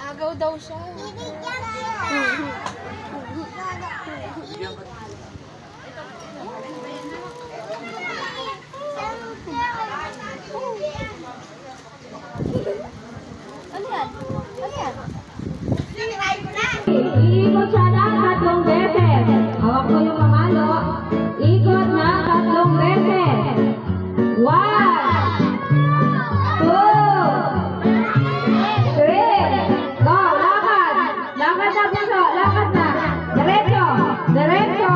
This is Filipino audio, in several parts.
Agaw daw siya. Ano yan? Ano yan? Iikot siya ng 3 beses. Hawak ko yung mamalo. Ikot ng 3 beses. 1, 2, 3. Go, lakad. Lakad na puso. Lakad na. Diretso. Diretso.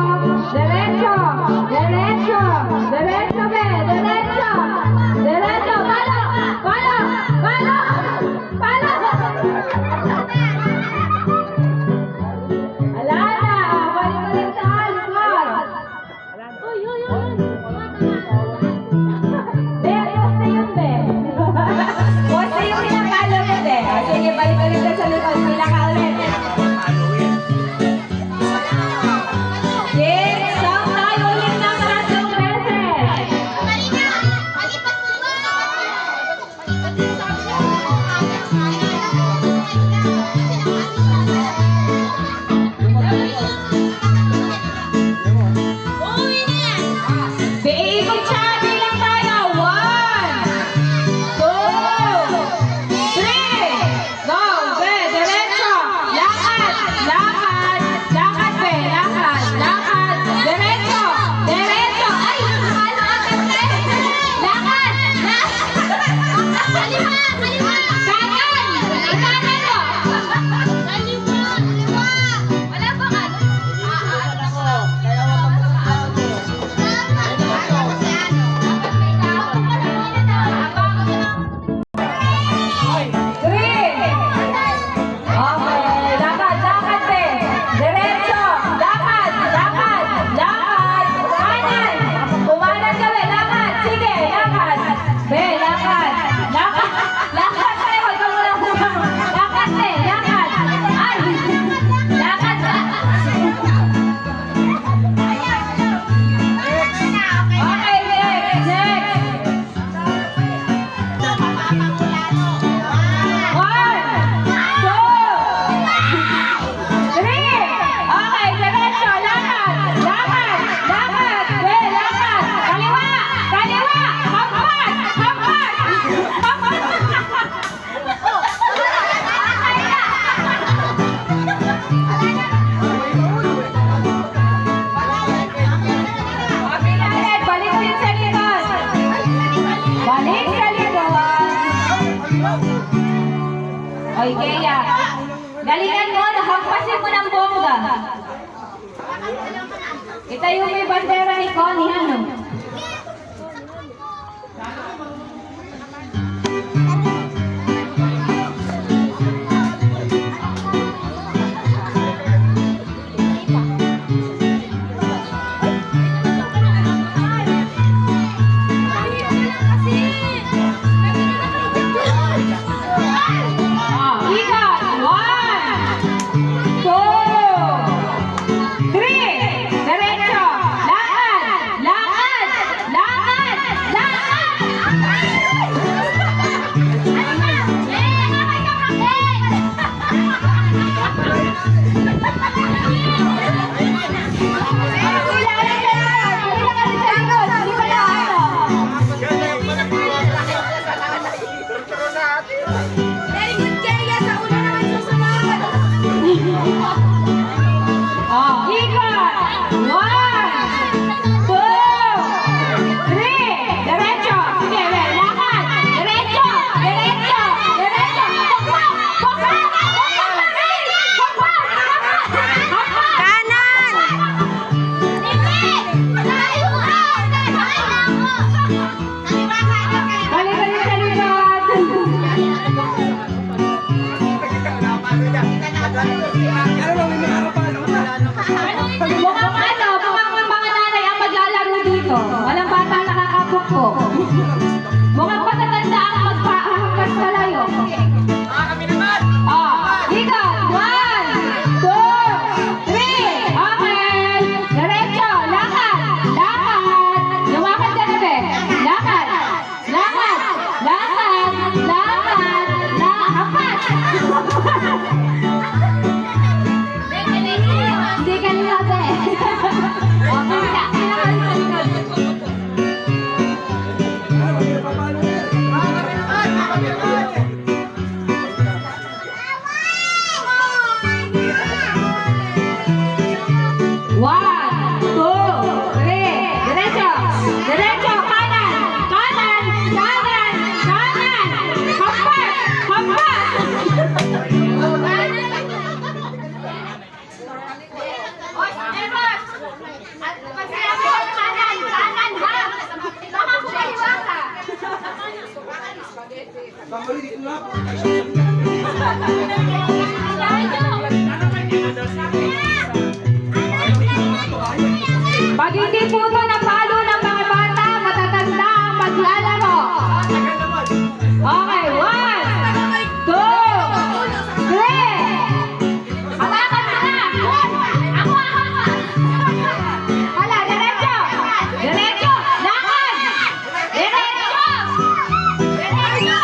Diretso. Diretso. Diretso, be. Diretso. Diretso. Palo. Palo. Palo. Palo. Alana, balik-balik sa likod. Uy, uy, uy. Be, poste yun, be. Poste yung pinapalo mo, be. Sige, balik-balik sa likod. Pila ka ulit. Sige, stop tayo ulit ng 3 beses. Beikot siya, bilang tayo. 1, 2, 3. Go, be, diretso. Lakad, lakad, lakad, be, lakad, lakad. Diretso, diretso. Ay, lakad, lakad, lakad. Kaliwa, kaliwa. Kanan, ikanan mo. Kaliwa, kaliwa. Wala ba ka? Okay, lakad, lakad, be. Diretso, lakad, lakad, lakad. Kanan. Pumanan ka, be, lakad. Sige, lakad. Be, lakad. Lakad, lakad, be. Huwag ka muna bumang. Lakad, be, lakad. Ay, lakad ka. Okay, next, next. 1, 2, 3. Okay, diretso, lakad, lakad, lakad, be, lakad. Kaliwa, kaliwa, hampas, hampas, hampas. Okay, ulit, balik ulit sa likod. Balik sa likod. Oy, Kea. Galingan mo, nahampasin mo ng bongga. Itayo mo yung bandera ni Connie, ano? Ikot. 1, 2, 3. Diretso. Lakad. Lakad. Oy, Eros! At pagsaya mo, kanan, kanan ha! Baka kumaliwa ka! Pag hindi po ito napalo ng mga bata, matatanda ang maglalaro. Okay, 1, 2, 3. Hawakan mo na! Ako! Hala, diretso! Diretso! Lakad! Diretso! Diretso!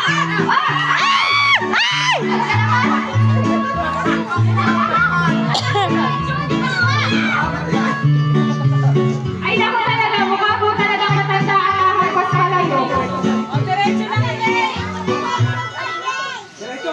Ay, naku talaga, mukha po talagang matanda ang hampas palayo. Diretso na, Diretso,